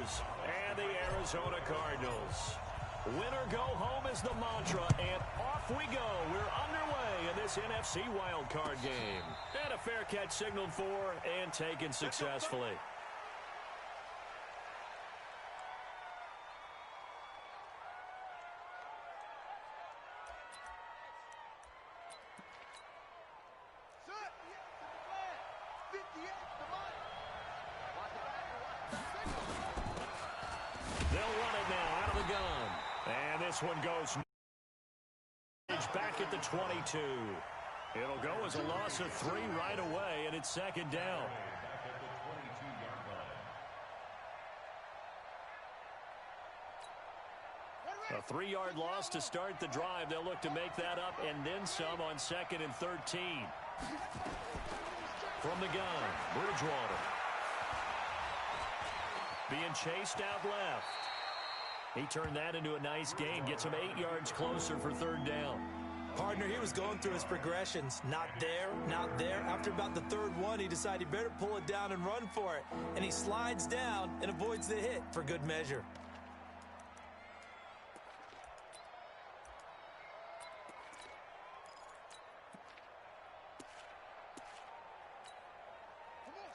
Panthers and the Arizona Cardinals. Win or go home is the mantra, and off we go. We're underway in this NFC Wildcard game. And a fair catch signaled for and taken successfully. They'll run it now out of the gun. And this one goes back at the 22. It'll go as a loss of 3 right away, and it's second down. A 3-yard loss to start the drive. They'll look to make that up and then some on 2nd and 13. From the gun, Bridgewater. Being chased out left. He turned that into a nice gain. Gets him 8 yards closer for 3rd down. Partner, he was going through his progressions. Not there, not there. After about the 3rd one, he decided he better pull it down and run for it. And he slides down and avoids the hit for good measure.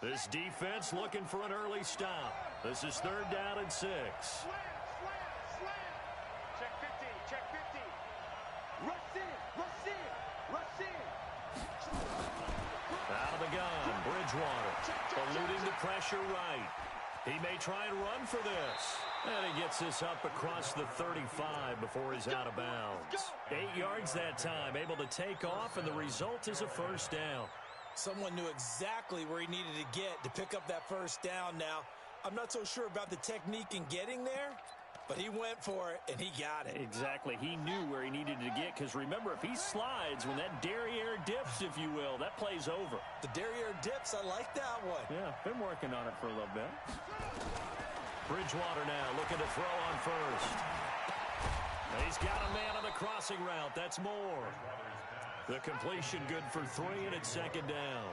This defense looking for an early stop. This is 3rd down and 6. Check 50, check 50. Rush in. Out of the gun, Bridgewater. Eluding the pressure right. He may try and run for this. And he gets this up across the 35 before he's out of bounds. 8 yards that time, able to take off, and the result is a 1st down. Someone knew exactly where he needed to get to pick up that 1st down now. I'm not so sure about the technique in getting there, but he went for it, and he got it. Exactly. He knew where he needed to get, because remember, if he slides, when that derriere dips, if you will, that play's over. The derriere dips, I like that one. Yeah, been working on it for a little bit. Bridgewater now looking to throw on 1st. He's got a man on the crossing route. That's more. The completion good for 3, and it's 2nd down.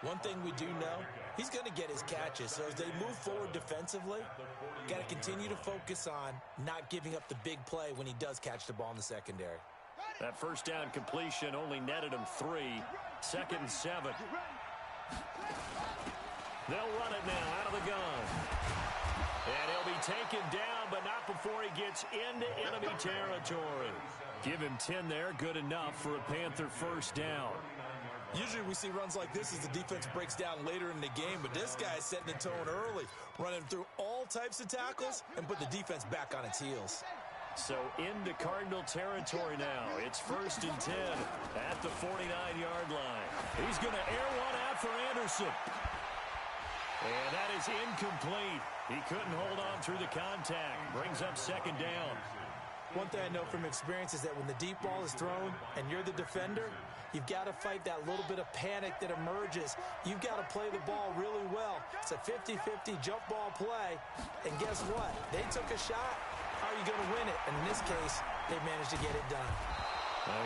One thing we do know, he's going to get his catches. So as they move forward defensively, got to continue to focus on not giving up the big play when he does catch the ball in the secondary. That 1st down completion only netted him 3. 2nd and 7. They'll run it now out of the gun. And he'll be taken down, but not before he gets into enemy territory. Give him 10 there, good enough for a Panther 1st down. Usually we see runs like this as the defense breaks down later in the game, but this guy's setting the tone early, running through all types of tackles and put the defense back on its heels. So into Cardinal territory now. It's 1st and 10 at the 49-yard line. He's going to air one out for Anderson. And that is incomplete. He couldn't hold on through the contact. Brings up 2nd down. One thing I know from experience is that when the deep ball is thrown and you're the defender, you've got to fight that little bit of panic that emerges. You've got to play the ball really well. It's a 50-50 jump ball play. And guess what? They took a shot. How are you going to win it? And in this case, they managed to get it done.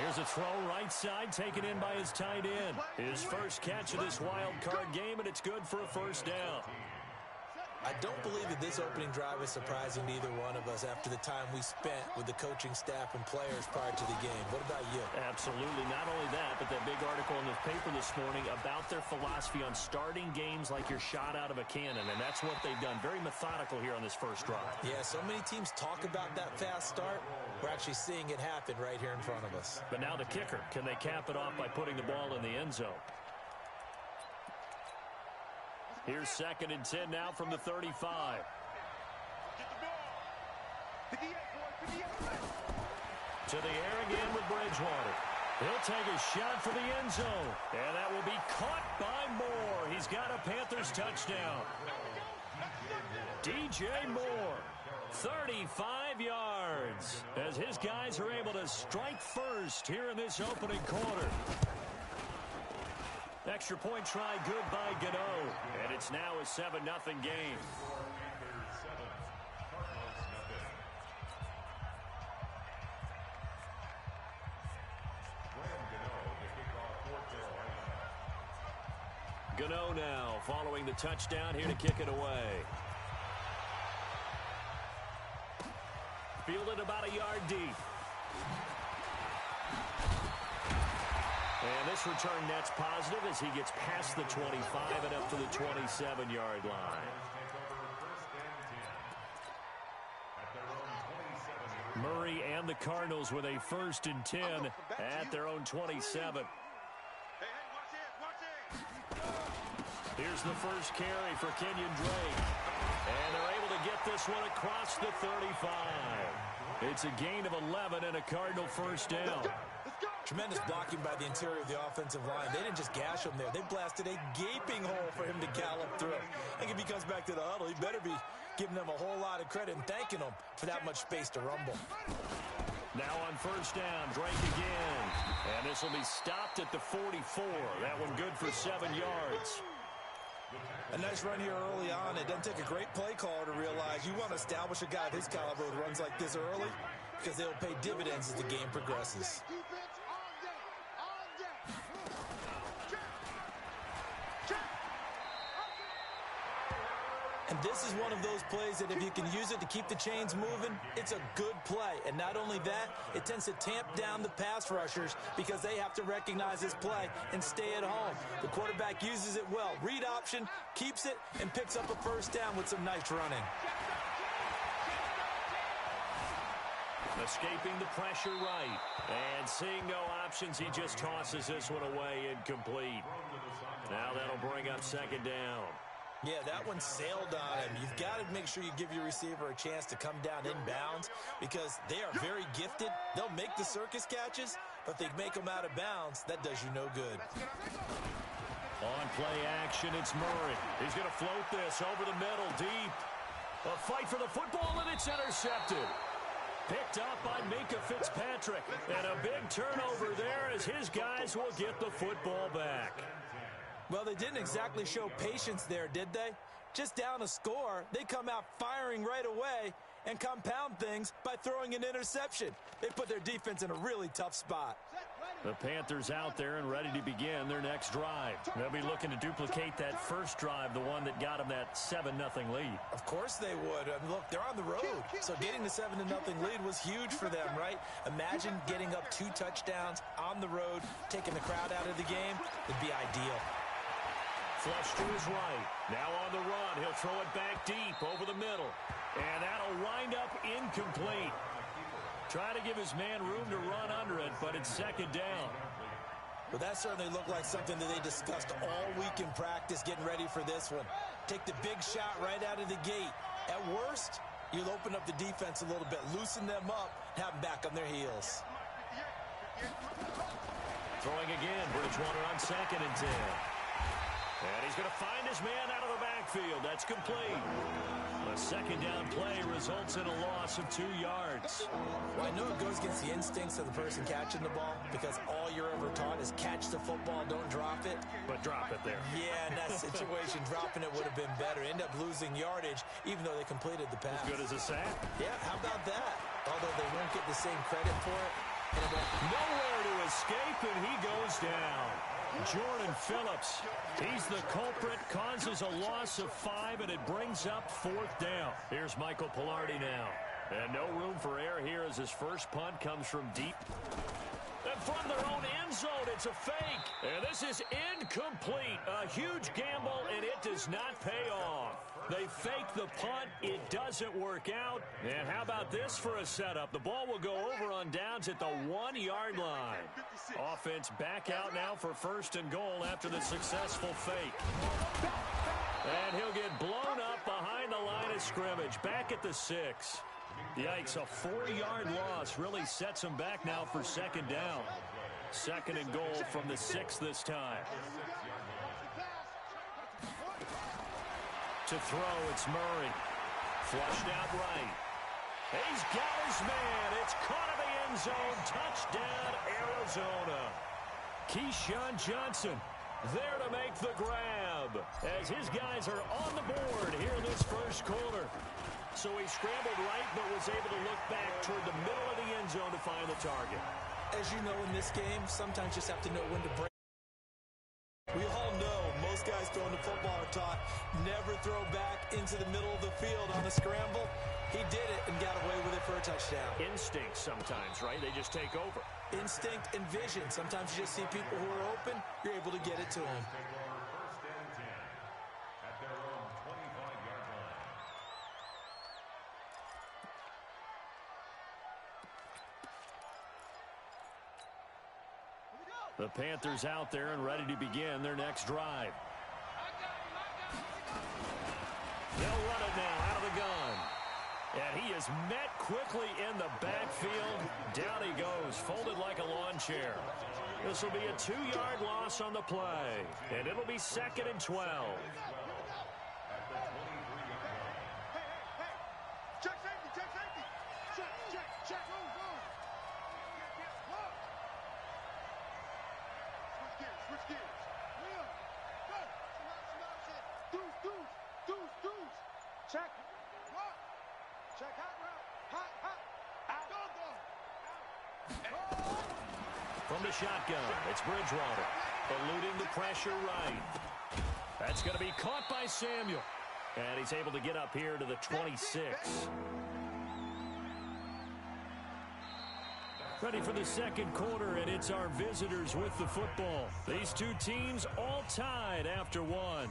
Here's a throw right side taken in by his tight end. His 1st catch of this wild card game, and it's good for a 1st down. I don't believe that this opening drive is surprising to either one of us after the time we spent with the coaching staff and players prior to the game. What about you? Absolutely. Not only that, but that big article in the paper this morning about their philosophy on starting games like you're shot out of a cannon, and that's what they've done. Very methodical here on this 1st drive. Yeah, so many teams talk about that fast start. We're actually seeing it happen right here in front of us. But now the kicker. Can they cap it off by putting the ball in the end zone? Here's 2nd and 10 now from the 35. To the air again with Bridgewater. He'll take a shot for the end zone. And that will be caught by Moore. He's got a Panthers touchdown. DJ Moore, 35 yards. As his guys are able to strike first here in this opening quarter. Extra point try good by Gano. And it's now a 7-0 game. Gano now following the touchdown here to kick it away. fielded about a yard deep. And this return net's positive as he gets past the 25 and up to the 27-yard line. Murray and the Cardinals with a 1st and 10 at their own 27. Here's the first carry for Kenyon Drake. And they're able to get this one across the 35. It's a gain of 11 and a Cardinal 1st down. Tremendous blocking by the interior of the offensive line. They didn't just gash him there. They blasted a gaping hole for him to gallop through. I think if he comes back to the huddle, he better be giving them a whole lot of credit and thanking them for that much space to rumble. Now on 1st down, Drake again. And this will be stopped at the 44. That one good for 7 yards. A nice run here early on. It doesn't take a great play caller to realize you want to establish a guy of his caliber who runs like this early because they'll pay dividends as the game progresses. And this is one of those plays that if you can use it to keep the chains moving, it's a good play. And not only that, it tends to tamp down the pass rushers because they have to recognize this play and stay at home. The quarterback uses it well. Read option, keeps it, and picks up a 1st down with some nice running. Escaping the pressure right. And seeing no options, he just tosses this one away incomplete. Now that'll bring up 2nd down. Yeah, that one sailed on him. You've got to make sure you give your receiver a chance to come down inbounds because they are very gifted. They'll make the circus catches, but if they make them out of bounds, that does you no good. On play action, it's Murray. He's going to float this over the middle, deep. A fight for the football, and it's intercepted. Picked up by Minkah Fitzpatrick. And a big turnover there as his guys will get the football back. Well, they didn't exactly show patience there, did they? Just down a score, they come out firing right away and compound things by throwing an interception. They put their defense in a really tough spot. The Panthers out there and ready to begin their next drive. They'll be looking to duplicate that first drive, the one that got them that 7-0 lead. Of course they would. I mean, look, they're on the road. So getting the 7-0 lead was huge for them, right? Imagine getting up 2 touchdowns on the road, taking the crowd out of the game. It'd be ideal. Flush to his right. Now on the run. He'll throw it back deep over the middle. And that'll wind up incomplete. Trying to give his man room to run under it, but it's 2nd down. Well, that certainly looked like something that they discussed all week in practice getting ready for this one. Take the big shot right out of the gate. At worst, you'll open up the defense a little bit, loosen them up, and have them back on their heels. Throwing again, Bridgewater on 2nd and 10. And he's going to find his man out of the backfield. That's complete. A 2nd down play results in a loss of 2 yards. Well, I know it goes against the instincts of the person catching the ball because all you're ever taught is catch the football, don't drop it. But drop it there. Yeah, in that situation, dropping it would have been better. End up losing yardage, even though they completed the pass. As good as a sack. Yeah, how about that? Although they won't get the same credit for it. Nowhere to escape, and he goes down. Jordan Phillips, he's the culprit, causes a loss of 5, and it brings up 4th down. Here's Michael Pilardi now. And no room for error here as his first punt comes from deep. And from their own end zone, it's a fake. And this is incomplete. A huge gamble, and it does not pay off. They fake the punt. It doesn't work out. And how about this for a setup? The ball will go over on downs at the 1-yard line. Offense back out now for 1st and goal after the successful fake. And he'll get blown up behind the line of scrimmage. Back at the 6. Yikes, a 4-yard loss really sets him back now for 2nd down. 2nd and goal from the 6 this time. To throw, it's Murray. Flushed out right. He's got his man. It's caught in the end zone. Touchdown, Arizona. Keyshawn Johnson there to make the grab as his guys are on the board here in this first quarter. So he scrambled right but was able to look back toward the middle of the end zone to find the target. As you know, in this game, sometimes you just have to know when to break. We all know most guys throwing the football are taught never throw back into the middle of the field on a scramble. He did it and got away with it for a touchdown. Instinct sometimes, right? They just take over. Instinct and vision. Sometimes you just see people who are open. You're able to get it to them. The Panthers out there and ready to begin their next drive. They'll run it now out of the gun. And he is met quickly in the backfield. Down he goes, folded like a lawn chair. This will be a 2-yard loss on the play. And it'll be 2nd and 12. Check safety, check safety. Check. Switch gears. Liam, go. Deuce. Check. What? Check hot route. Hot. Out. From the shotgun, it's Bridgewater. Eluding the pressure right. That's going to be caught by Samuel. And he's able to get up here to the 26. Ready for the second quarter, and it's our visitors with the football. These two teams all tied after one.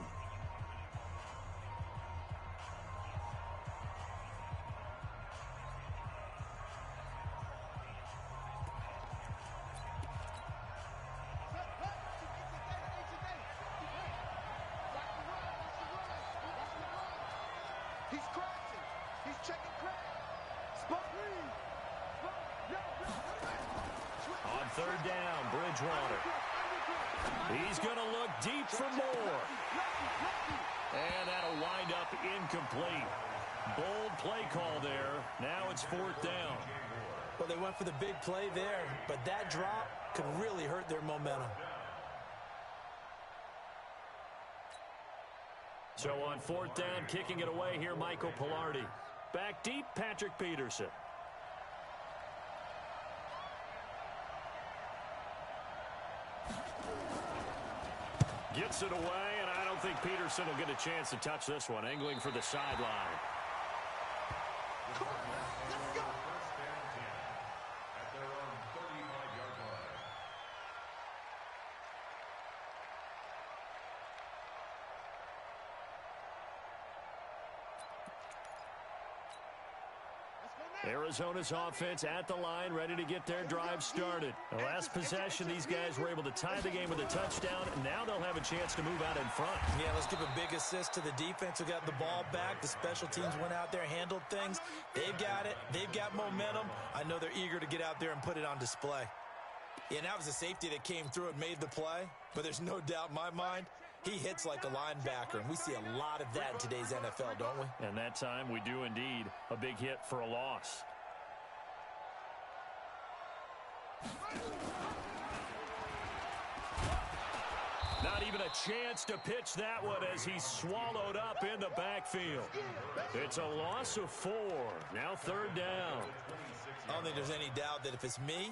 He's crashing. He's checking crack. Spot lead. On third down, Bridgewater. He's going to look deep for more. And that'll wind up incomplete. Bold play call there. Now it's 4th down. Well, they went for the big play there, but that drop could really hurt their momentum. So on 4th down, kicking it away here, Michael Pilardi. Back deep, Patrick Peterson. Gets it away, and I don't think Peterson will get a chance to touch this one. Angling for the sideline. Arizona's offense at the line, ready to get their drive started. The last possession, these guys were able to tie the game with a touchdown, and now they'll have a chance to move out in front. Yeah, let's give a big assist to the defense who got the ball back. The special teams went out there, handled things. They've got it. They've got momentum. I know they're eager to get out there and put it on display. Yeah, and that was a safety that came through and made the play, but there's no doubt in my mind, he hits like a linebacker, and we see a lot of that in today's NFL, don't we? And that time we do indeed. A big hit for a loss. Not even a chance to pitch that one as he's swallowed up in the backfield. It's a loss of 4. Now 3rd down. I don't think there's any doubt that if it's me,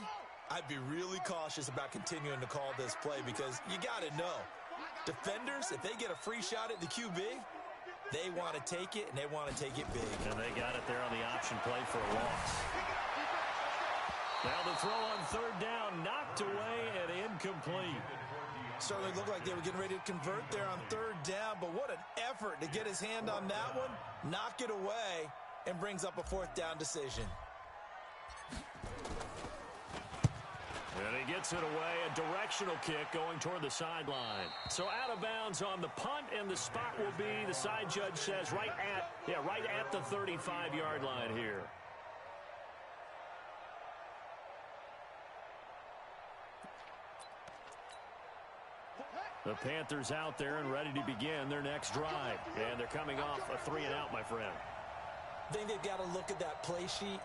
I'd be really cautious about continuing to call this play because you got to know. Defenders, if they get a free shot at the QB, they want to take it, and they want to take it big. And they got it there on the option play for a loss. Now the throw on 3rd down, knocked away and incomplete. Certainly looked like they were getting ready to convert there on 3rd down, but what an effort to get his hand on that one, knock it away, and brings up a 4th down decision. And he gets it away, a directional kick going toward the sideline. So out of bounds on the punt, and the spot will be, the side judge says, right at the 35-yard line here. The Panthers out there and ready to begin their next drive. And thee coming off a 3-and-out, my friend. I think they've got to look at that play sheet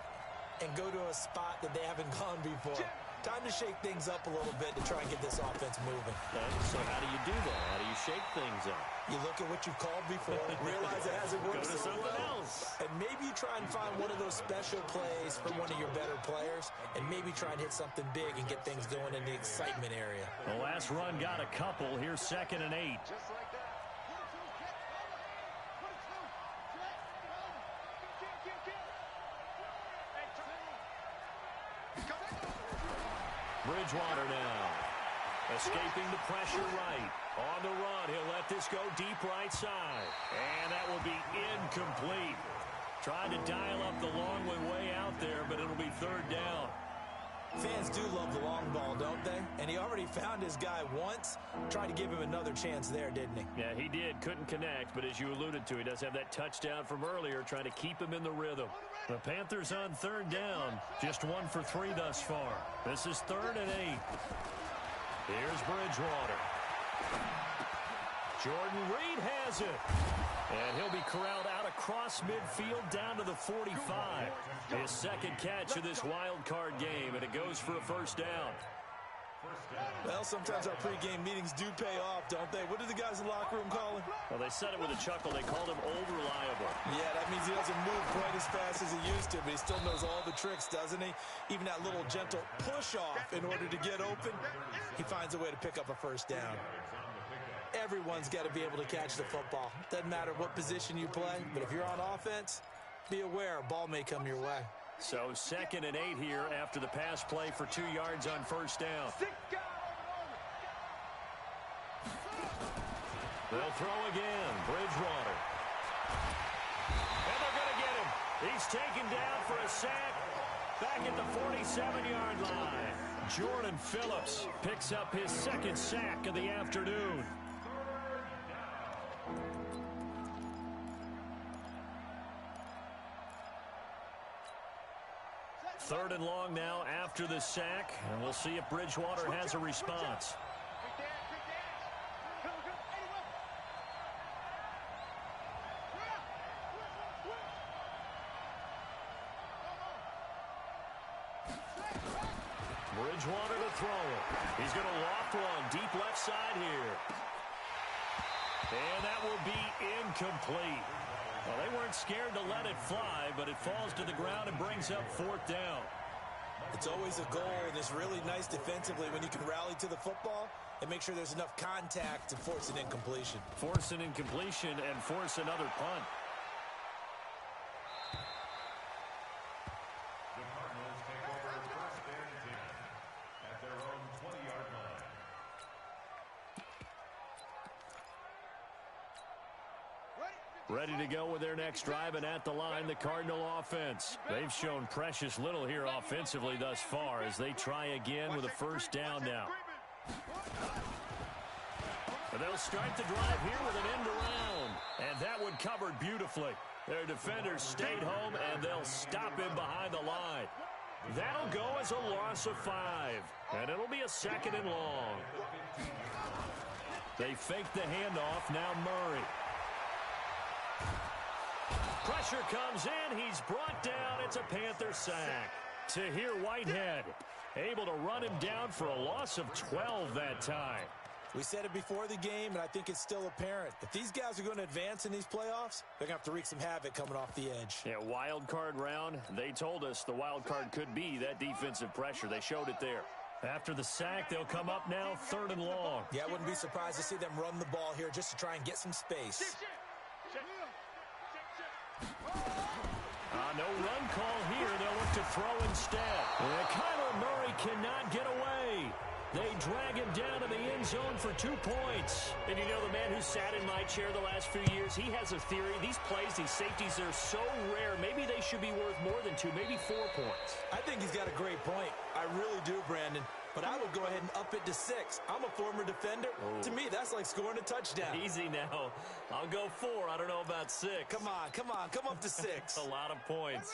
and go to a spot that they haven't gone before. Time to shake things up a little bit to try and get this offense moving. So how do you do that? How do you shake things up? You look at what you've called before, realize it hasn't worked Go to something else. And maybe you try and find one of those special plays for one of your better players, and maybe try and hit something big and get things going in the excitement area. The last run got a couple. Here's 2nd and 8. Just like that. Hey, Bridgewater now. Escaping the pressure right. On the run, he'll let this go deep right side. And that will be incomplete. Trying to dial up the long way out there, but it'll be third down. Fans do love the long ball, don't they? And he already found his guy once. Tried to give him another chance there, didn't he? Yeah, he did. Couldn't connect, but as you alluded to, he does have that touchdown from earlier, trying to keep him in the rhythm. The Panthers on third down. Just 1 for 3 thus far. This is 3rd and 8. Here's Bridgewater. Jordan Reed has it. And he'll be corralled out across midfield down to the 45. His second catch of this wild card game, and it goes for a first down. Well, sometimes our pregame meetings do pay off, don't they? What do the guys in the locker room call him? Well, they said it with a chuckle. They called him Old Reliable. Yeah, that means he doesn't move quite as fast as he used to, but he still knows all the tricks, doesn't he? Even that little gentle push-off in order to get open, he finds a way to pick up a first down. Everyone's got to be able to catch the football. Doesn't matter what position you play, but if you're on offense, be aware, a ball may come your way. So 2nd and 8 here after the pass play for 2 yards on first down. They'll throw again. Bridgewater. And they're going to get him. He's taken down for a sack back at the 47-yard line. Jordan Phillips picks up his 2nd sack of the afternoon. Third and long now after the sack, and we'll see if Bridgewater has a response. Bridgewater to throw it. He's going to loft one deep left side here. And that will be incomplete. Well, they weren't scared to let it fly, but it falls to the ground and brings up 4th down. It's always a goal, and it's really nice defensively when you can rally to the football and make sure there's enough contact to force an incompletion. Force an incompletion and force another punt. Ready to go with their next drive, and at the line, the Cardinal offense. They've shown precious little here offensively thus far as they try again with a first down now. And they'll start the drive here with an end around. And that one covered beautifully. Their defenders stayed home, and they'll stop him behind the line. That'll go as a loss of 5. And it'll be a 2nd and long. They fake the handoff. Now Murray. Pressure comes in. He's brought down. It's a Panther sack. Tahir Whitehead able to run him down for a loss of 12 that time. We said it before the game, and I think it's still apparent. If these guys are going to advance in these playoffs, they're going to have to wreak some havoc coming off the edge. Yeah, wild card round. They told us the wild card could be that defensive pressure. They showed it there. After the sack, they'll come up now 3rd and long. Yeah, I wouldn't be surprised to see them run the ball here just to try and get some space. No run call here. They'll look to throw instead. And Kyler Murray cannot get away. They drag him down to the end zone for 2 points. And you know, the man who sat in my chair the last few years, he has a theory. These plays, these safeties, they're so rare. Maybe they should be worth more than 2, maybe 4 points. I think he's got a great point. I really do, Brandon. But I would go ahead and up it to 6. I'm a former defender. Oh. To me, that's like scoring a touchdown. Easy now. I'll go 4. I don't know about 6. Come on. Come up to 6. A lot of points.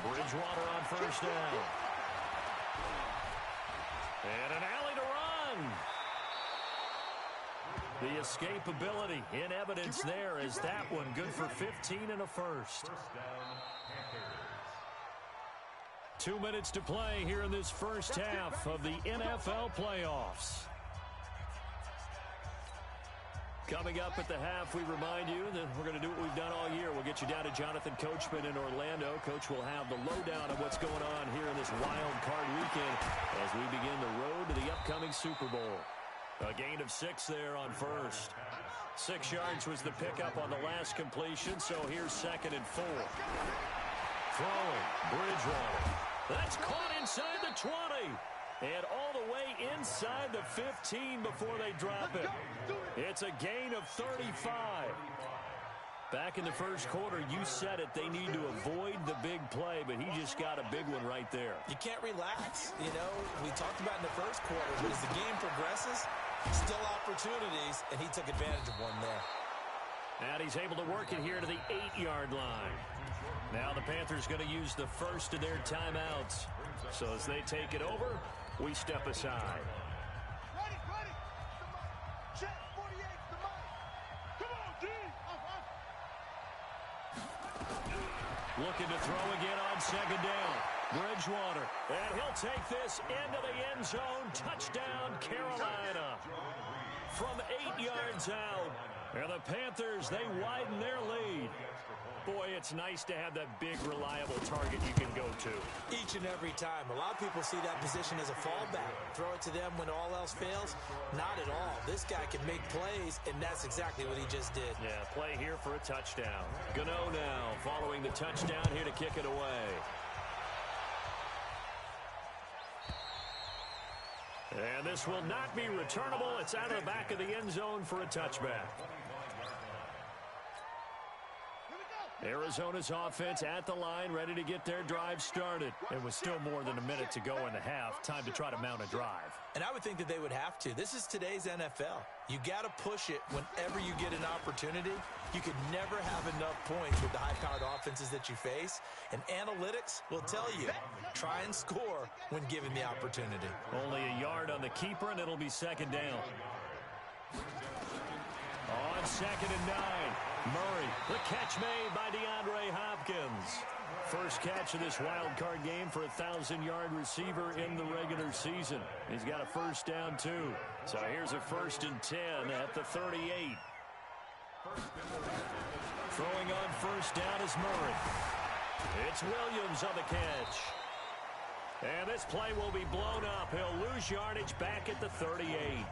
Bridgewater on first down. And an alley to run. The escapability in evidence there is that one good for 15 and a first. 2 minutes to play here in this first half of the NFL playoffs. Coming up at the half, we remind you that we're going to do what we've done all year. We'll get you down to Jonathan Coachman in Orlando. Coach will have the lowdown of what's going on here in this wild card weekend as we begin the road to the upcoming Super Bowl. A gain of 6 there on first. 6 yards was the pickup on the last completion, so here's 2nd and 4. Throwing, Bridgewater. That's caught inside the 20. And all the way inside the 15 before they drop it. It's a gain of 35. Back in the first quarter, you said it, they need to avoid the big play, but he just got a big one right there. You can't relax. You know, we talked about in the first quarter, but as the game progresses, still opportunities, and he took advantage of one there. And he's able to work it here to the 8-yard line. Now the Panthers going to use the first of their timeouts. So as they take it over, we step aside. Ready. Check 48's the mic. Come on, D. Looking to throw again on 2nd down. Bridgewater. And he'll take this into the end zone. Touchdown, Carolina. From 8 yards out. And the Panthers, they widen their lead. Boy, it's nice to have that big, reliable target you can go to. Each and every time. A lot of people see that position as a fallback. Throw it to them when all else fails. Not at all. This guy can make plays, and that's exactly what he just did. Yeah, play here for a touchdown. Gano now following the touchdown here to kick it away. And this will not be returnable. It's out of the back of the end zone for a touchback. Arizona's offense at the line, ready to get their drive started. It was still more than a minute to go in the half. Time to try to mount a drive. And I would think that they would have to. This is today's NFL. You got to push it whenever you get an opportunity. You could never have enough points with the high-powered offenses that you face. And analytics will tell you, try and score when given the opportunity. Only a yard on the keeper, and it'll be 2nd down. On 2nd and 9. Murray, the catch made by DeAndre Hopkins. First catch of this wild card game for a 1,000-yard receiver in the regular season. He's got a first down, too. So here's a 1st and 10 at the 38. Throwing on 1st down is Murray. It's Williams on the catch. And this play will be blown up. He'll lose yardage back at the 38.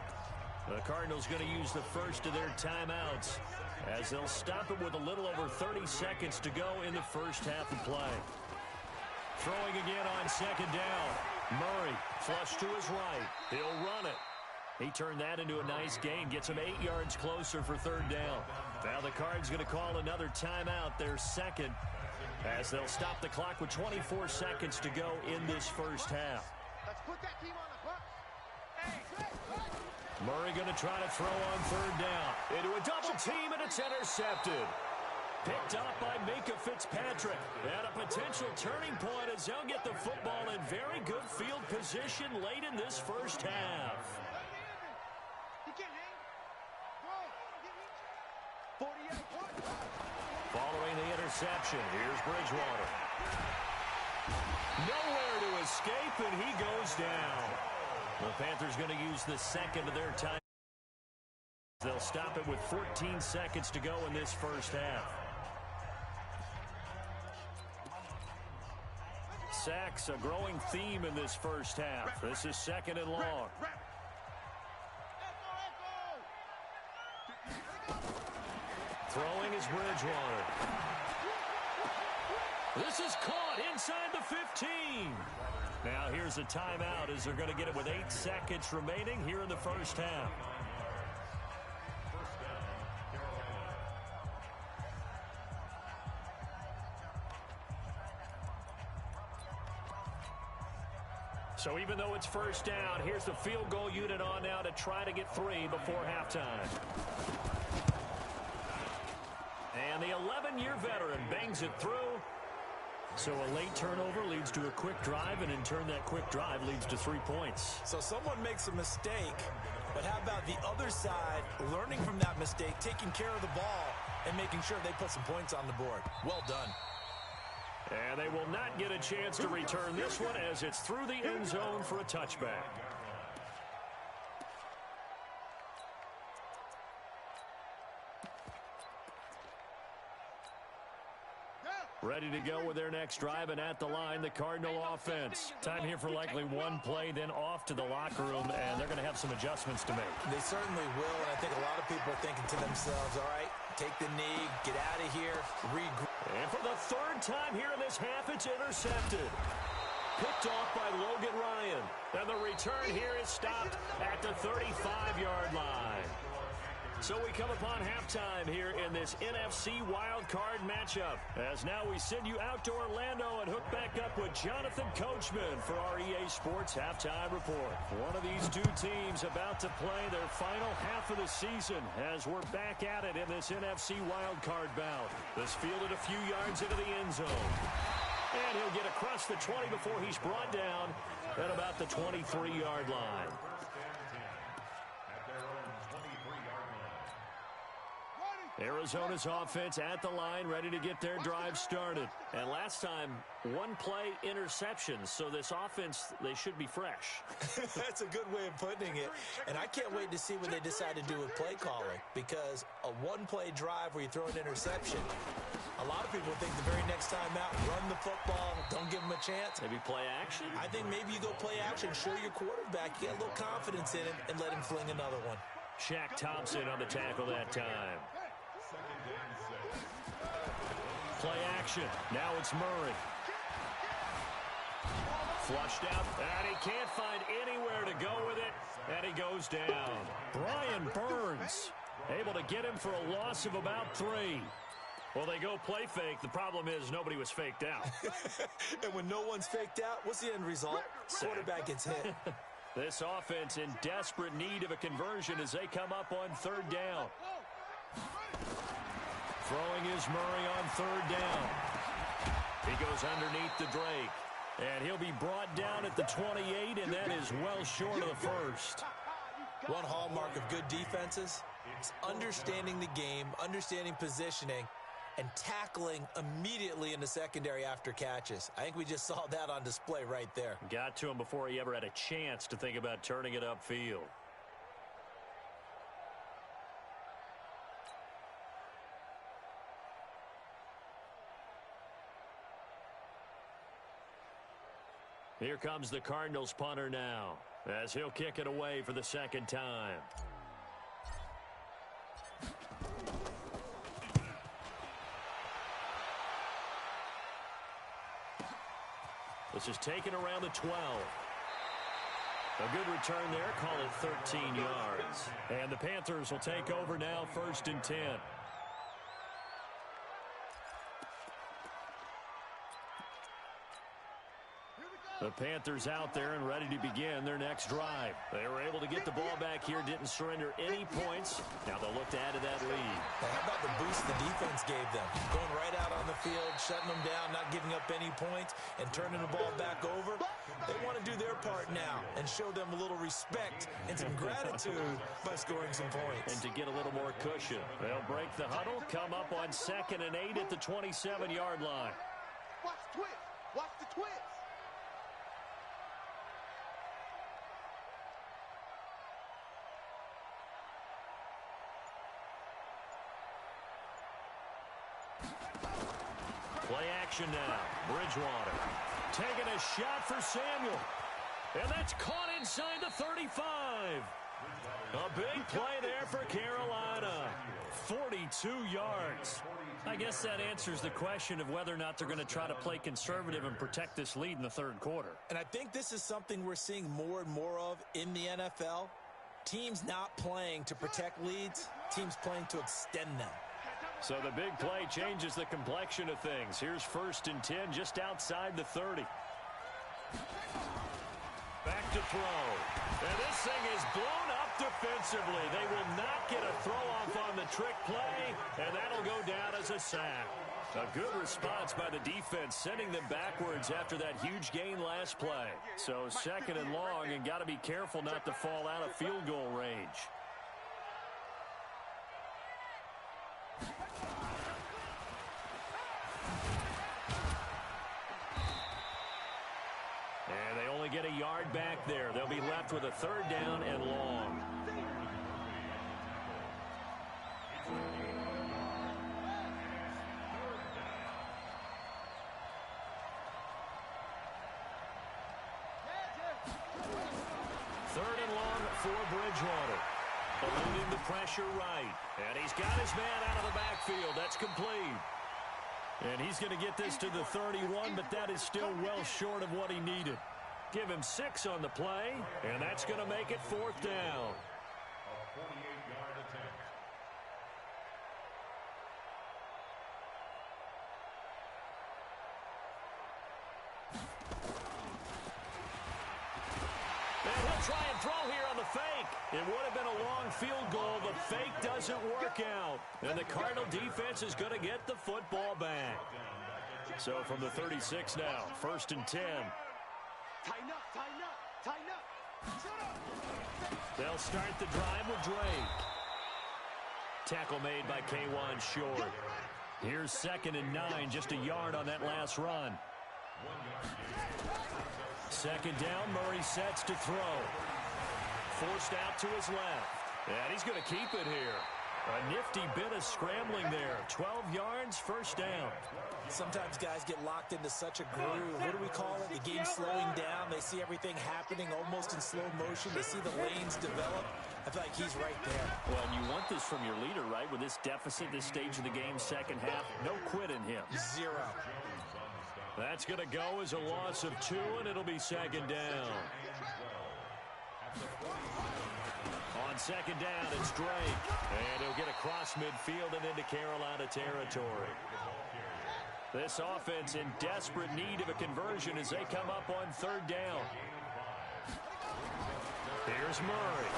The Cardinals going to use the first of their timeouts as they'll stop it with a little over 30 seconds to go in the first half of play. Throwing again on 2nd down. Murray flush to his right. He'll run it. He turned that into a nice gain. Gets him 8 yards closer for 3rd down. Now the Cards going to call another timeout, their second, as they'll stop the clock with 24 seconds to go in this first half. Let's put that team on the bus. Murray going to try to throw on 3rd down. Into a double team, and it's intercepted. Picked up by Minka Fitzpatrick. And a potential turning point as they'll get the football in very good field position late in this first half. Following the interception, here's Bridgewater. Nowhere to escape, and he goes down. The Panthers going to use the second of their time. They'll stop it with 14 seconds to go in this first half. Sacks, a growing theme in this first half. This is 2nd and long. Throwing is Bridgewater. This is caught inside the 15. Now here's a timeout as they're going to get it with 8 seconds remaining here in the first half. So even though it's first down, here's the field goal unit on now to try to get 3 before halftime. And the 11-year veteran bangs it through. So a late turnover leads to a quick drive, and in turn that quick drive leads to 3 points. So someone makes a mistake, but how about the other side learning from that mistake, taking care of the ball, and making sure they put some points on the board? Well done. And they will not get a chance to return this one as it's through the end zone for a touchback. Ready to go with their next drive, and at the line, the Cardinal offense. Time here for likely one play, then off to the locker room, and they're going to have some adjustments to make. They certainly will, and I think a lot of people are thinking to themselves, all right, take the knee, get out of here, regroup. And for the third time here in this half, it's intercepted. Picked off by Logan Ryan. And the return here is stopped at the 35-yard line. So we come upon halftime here in this NFC Wildcard matchup. As now we send you out to Orlando and hook back up with Jonathan Coachman for our EA Sports Halftime Report. One of these two teams about to play their final half of the season as we're back at it in this NFC Wildcard bout. This fielded a few yards into the end zone. And he'll get across the 20 before he's brought down at about the 23-yard line. Arizona's offense at the line, ready to get their drive started. And last time, one play interception, so this offense, they should be fresh. That's a good way of putting it. And I can't wait to see what they decide to do with play calling, because a one-play drive where you throw an interception, a lot of people think the very next time out, run the football, don't give them a chance. Maybe play action? I think maybe you go play action, show your quarterback, you get a little confidence in him, and let him fling another one. Shaq Thompson on the tackle that time. Play action. Now it's Murray. Flushed out, and he can't find anywhere to go with it, and he goes down. Brian Burns able to get him for a loss of about 3. Well, they go play fake. The problem is nobody was faked out. And when no one's faked out, what's the end result? Quarterback gets hit. This offense in desperate need of a conversion as they come up on third down. Throwing is Murray on third down. He goes underneath the Drake. And he'll be brought down at the 28, and that is well short of the first. One hallmark of good defenses is understanding the game, understanding positioning, and tackling immediately in the secondary after catches. I think we just saw that on display right there. Got to him before he ever had a chance to think about turning it upfield. Here comes the Cardinals punter now, as he'll kick it away for the second time. This is taken around the 12. A good return there, call it 13 yards. And the Panthers will take over now, 1st and 10. The Panthers out there and ready to begin their next drive. They were able to get the ball back here, didn't surrender any points. Now they'll look to add to that lead. How about the boost the defense gave them? Going right out on the field, shutting them down, not giving up any points, and turning the ball back over. They want to do their part now and show them a little respect and some gratitude by scoring some points. And to get a little more cushion, they'll break the huddle, come up on 2nd and 8 at the 27-yard line. Watch the twist. Watch the twist. Play action now. Bridgewater taking a shot for Samuel. And that's caught inside the 35. A big play there for Carolina. 42 yards. I guess that answers the question of whether or not they're going to try to play conservative and protect this lead in the third quarter. And I think this is something we're seeing more and more of in the NFL. Teams not playing to protect leads, teams playing to extend them. So the big play changes the complexion of things. Here's 1st and 10 just outside the 30. Back to throw. And this thing is blown up defensively. They will not get a throw-off on the trick play, and that'll go down as a sack. A good response by the defense, sending them backwards after that huge gain last play. So 2nd and long, and got to be careful not to fall out of field goal range. And they only get a yard back there. They'll be left with a 3rd down and long. for Bridgewater. Eluding the pressure right. And he's got his man out of the backfield. That's complete. And he's going to get this to the 31, but that is still well short of what he needed. Give him 6 on the play, and that's going to make it 4th down. A 48-yard attempt. And he'll try and throw here on the fake. It would have been a long field goal. The fake doesn't work out. And the Cardinal defense is going to get the football back. So from the 36 now, 1st and 10. Tighten up, tighten up, tighten up. They'll start the drive with Drake. Tackle made by K'Wan Short. Here's 2nd and 9, just a yard on that last run. 2nd down, Murray sets to throw. Forced out to his left. And he's going to keep it here. A nifty bit of scrambling there. 12 yards, 1st down. Sometimes guys get locked into such a groove. What do we call it? The game's slowing down. They see everything happening almost in slow motion. They see the lanes develop. I feel like he's right there. Well, and you want this from your leader, right? With this deficit, this stage of the game, 2nd half, no quit in him. 0. That's going to go as a loss of 2, and it'll be 2nd down. On 2nd down, it's Drake. And he'll get across midfield and into Carolina territory. This offense in desperate need of a conversion as they come up on 3rd down. Here's Murray.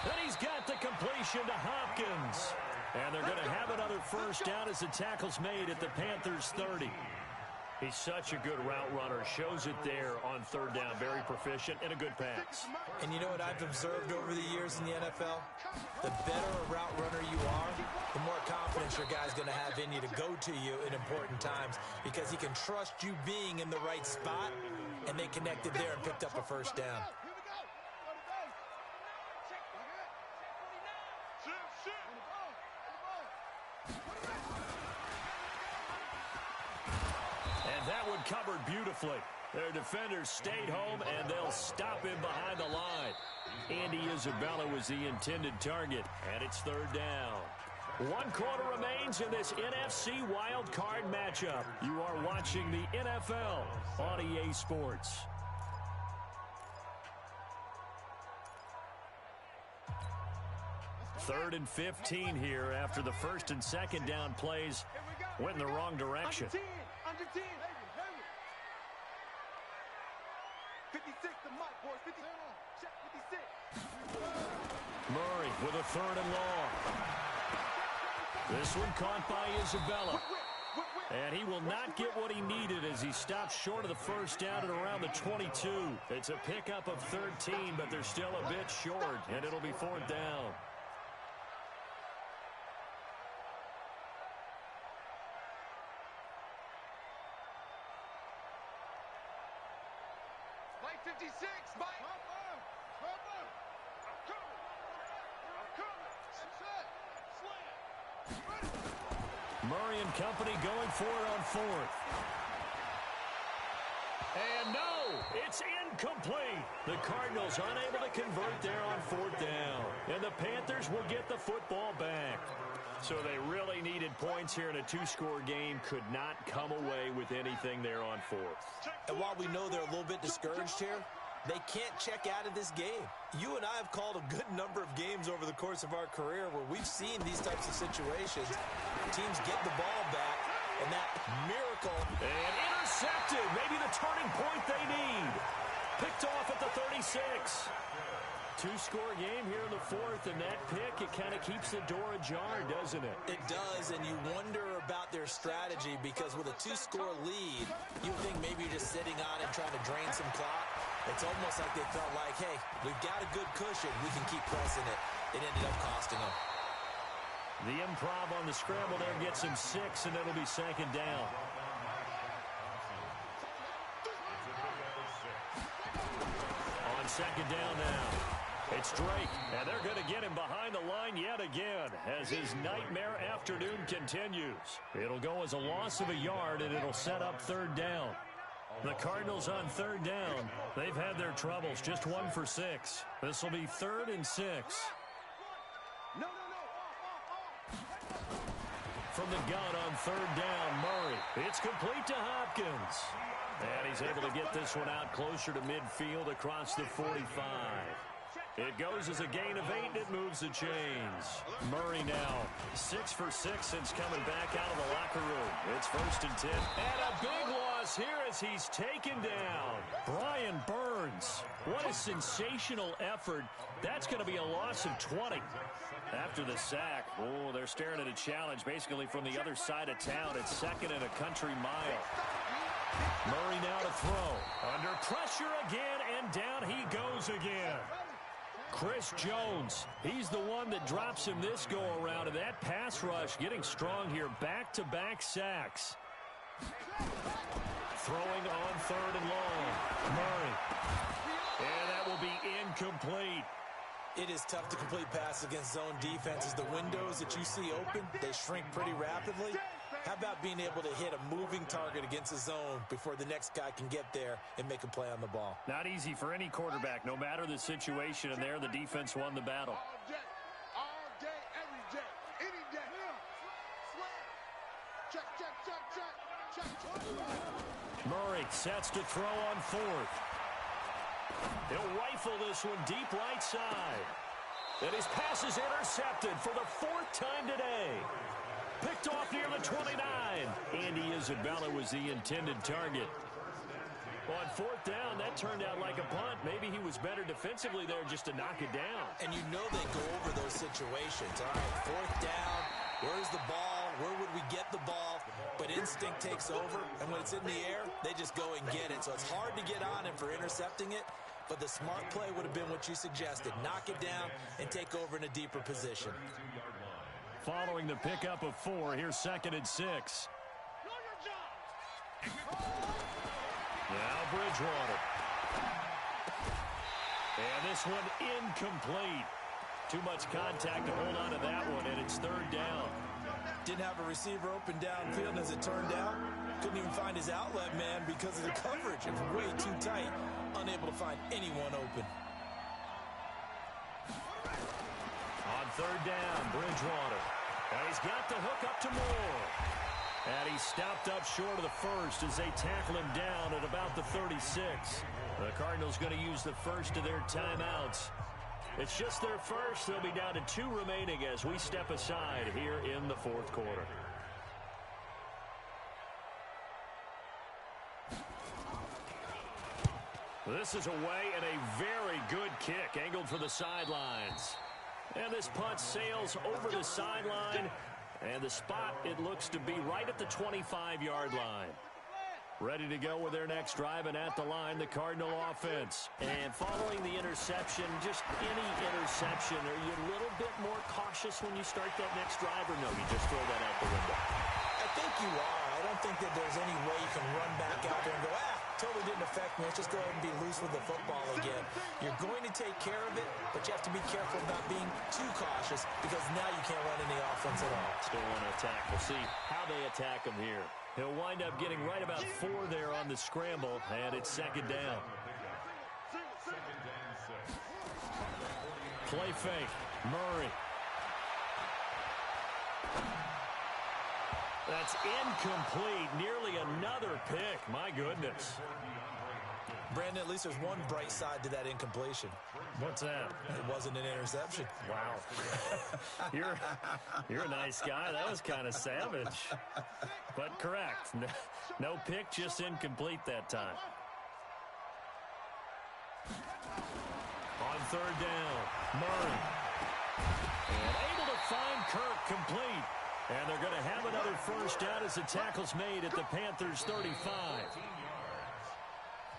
And he's got the completion to Hopkins. And they're going to have another 1st down as the tackle's made at the Panthers' 30. He's such a good route runner. Shows it there on 3rd down. Very proficient and a good pass. And you know what I've observed over the years in the NFL? The better a route runner you are, the more confidence your guy's going to have in you to go to you in important times because he can trust you being in the right spot, and they connected there and picked up a 1st down. That one covered beautifully. Their defenders stayed home, and they'll stop him behind the line. Andy Isabella was the intended target, and it's 3rd down. 1 quarter remains in this NFC Wildcard matchup. You are watching the NFL on EA Sports. Third and 15 here after the 1st and 2nd down plays went in the wrong direction. Under 10. 56, the mic, boys. 50. Check 56. Murray with a 3rd and long. This one caught by Isabella. And he will not get what he needed as he stops short of the 1st down at around the 22. It's a pickup of 13, but they're still a bit short, and it'll be 4th down. Mike 56, Mike. I'm coming. Slam. Murray and company going for it on 4th. And no, it's incomplete. The Cardinals unable to convert there on 4th down. And the Panthers will get the football back. So they really needed points here in a 2-score game. Could not come away with anything there on 4th. And while we know they're a little bit discouraged here, they can't check out of this game. You and I have called a good number of games over the course of our career where we've seen these types of situations. Teams get the ball back, and that miracle. And intercepted. Maybe the turning point they need. Picked off at the 36. 2-score game here in the 4th, and that pick, it kind of keeps the door ajar, doesn't it? It does, and you wonder about their strategy because with a 2-score lead, you think maybe you're just sitting on it trying to drain some clock. It's almost like they felt like, hey, we've got a good cushion. We can keep pressing it. It ended up costing them. The improv on the scramble there gets him 6, and it'll be 2nd down. On 2nd down now, it's Drake, and they're going to get him behind the line yet again as his nightmare afternoon continues. It'll go as a loss of a yard, and it'll set up 3rd down. The Cardinals on third down. They've had their troubles, just 1 for 6. This will be 3rd and 6. No. From the gun on third down, Murray. It's complete to Hopkins. And he's able to get this one out closer to midfield across the 45. It goes as a gain of 8, and it moves the chains. Murray now 6 for 6 since coming back out of the locker room. It's 1st and 10. And a big loss here as he's taken down. Brian Burns. What a sensational effort. That's going to be a loss of 20. After the sack, they're staring at a challenge basically from the other side of town. It's 2nd and a country mile. Murray now to throw. Under pressure again, and down he goes again. Chris Jones, he's the one that drops him this go-around, and that pass rush getting strong here. Back-to-back sacks. Throwing on 3rd and long. Murray. And that will be incomplete. It is tough to complete passes against zone defenses. The windows that you see open, they shrink pretty rapidly. How about being able to hit a moving target against a zone before the next guy can get there and make a play on the ball? Not easy for any quarterback, no matter the situation, and there the defense won the battle. All day, every day, any day. Check. Murray sets to throw on 4th. He'll rifle this one deep right side. And his pass is intercepted for the 4th time today. Picked off near the 29. Andy Isabella was the intended target. On 4th down, that turned out like a punt. Maybe he was better defensively there just to knock it down. And you know they go over those situations. All right, 4th down, where's the ball? Where would we get the ball? But instinct takes over, and when it's in the air, they just go and get it. So it's hard to get on him for intercepting it, but the smart play would have been what you suggested. Knock it down and take over in a deeper position. Following the pickup of 4, here's 2nd and 6. Now Bridgewater. And this one incomplete. Too much contact to hold on to that one, and it's 3rd down. Didn't have a receiver open downfield, as it turned out. Couldn't even find his outlet man because of the coverage. It was way too tight. Unable to find anyone open. On 3rd down, Bridgewater. And he's got the hook up to Moore. And he's stopped up short of the 1st as they tackle him down at about the 36. The Cardinals going to use the first of their timeouts. It's just their first. They'll be down to 2 remaining as we step aside here in the 4th quarter. This is away and a very good kick angled for the sidelines. And this punt sails over the sideline. And the spot, it looks to be right at the 25-yard line. Ready to go with their next drive, and at the line, the Cardinal offense. And following the interception, just any interception, are you a little bit more cautious when you start that next drive, or no, you just throw that out the window? I think you are. I don't think that there's any way you can run back out there and go, totally didn't affect me. Let's just go ahead and be loose with the football again. You're going to take care of it, but you have to be careful about being too cautious because now you can't run any offense at all. Still want to attack. We'll see how they attack him here. He'll wind up getting right about 4 there on the scramble, and it's 2nd down. Play fake. Murray. That's incomplete. Nearly another pick. My goodness. Brandon, at least there's one bright side to that incompletion. What's that? It wasn't an interception. Wow. You're a nice guy. That was kind of savage. But correct. No pick, just incomplete that time. On 3rd down, Murray. And able to find Kirk complete. And they're going to have another first down as the tackle's made at the Panthers 35.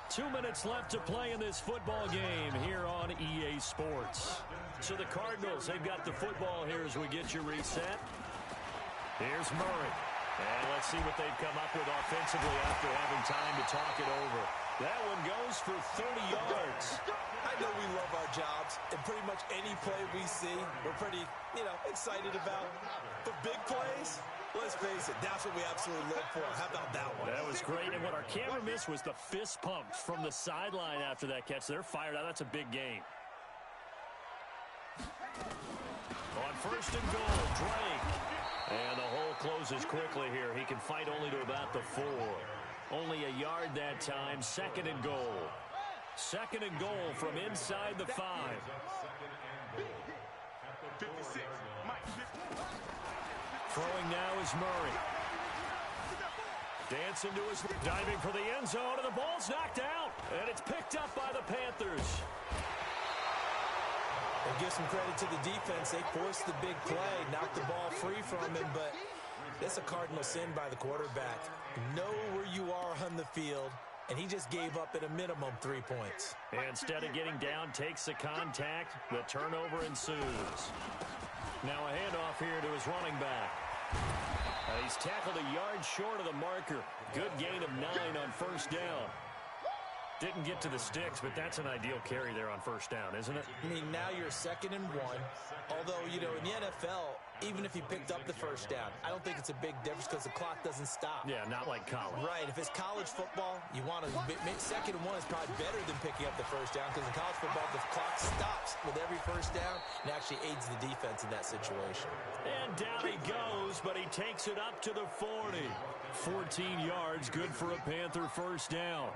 2 minutes left to play in this football game here on EA Sports. So the Cardinals, they've got the football here as we get you reset. Here's Murray. And let's see what they've come up with offensively after having time to talk it over. That one goes for 30 yards. I know we love our jobs, and pretty much any play we see, we're pretty, excited about. But big plays, let's face it, that's what we absolutely live for. How about that one? That was great, and what our camera missed was the fist pumps from the sideline after that catch. They're fired out. That's a big gain. On first and goal, Drake. And the hole closes quickly here. He can fight only to about the 4. Only a yard that time. Second and goal. Second and goal from inside the 5. Throwing now is Murray. Dancing to his... Diving for the end zone, and the ball's knocked out. And it's picked up by the Panthers. And give some credit to the defense. They forced the big play, knocked the ball free from him, but that's a cardinal sin by the quarterback. Know where you are on the field, and he just gave up at a minimum 3 points. And instead of getting down, takes the contact. The turnover ensues. Now a handoff here to his running back. He's tackled a yard short of the marker. Good gain of 9 on first down. Didn't get to the sticks, but that's an ideal carry there on first down, isn't it? I mean, now you're 2nd and 1. Although, in the NFL, even if he picked up the first down, I don't think it's a big difference because the clock doesn't stop. Yeah, not like college. Right. If it's college football, you want to... 2nd and 1 is probably better than picking up the first down because in college football, the clock stops with every first down and actually aids the defense in that situation. And down he goes, but he takes it up to the 40. 14 yards, good for a Panther first down.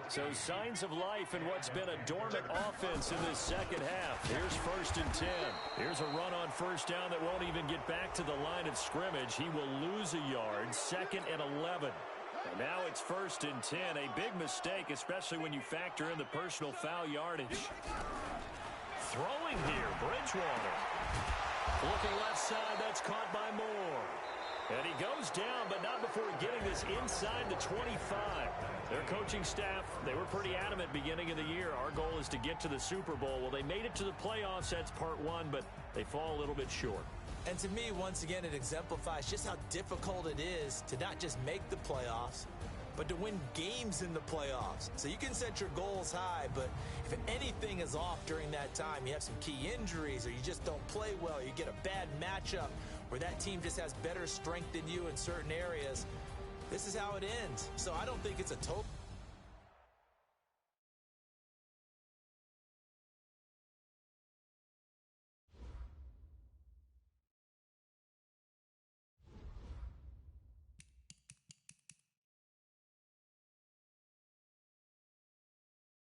So signs of life in what's been a dormant offense in this second half. Here's first and 10. Here's a run on first down that won't even get back to the line of scrimmage. He will lose a yard, 2nd and 11. And now it's first and 10. A big mistake, especially when you factor in the personal foul yardage. Throwing here, Bridgewater. Looking left side, that's caught by Moore. And he goes down, but not before getting this inside the 25. Their coaching staff, they were pretty adamant beginning of the year. Our goal is to get to the Super Bowl. Well, they made it to the playoffs. That's part 1, but they fall a little bit short. And to me, once again, it exemplifies just how difficult it is to not just make the playoffs, but to win games in the playoffs. So you can set your goals high, but if anything is off during that time, you have some key injuries or you just don't play well, or you get a bad matchup where that team just has better strength than you in certain areas, this is how it ends. So I don't think it's a total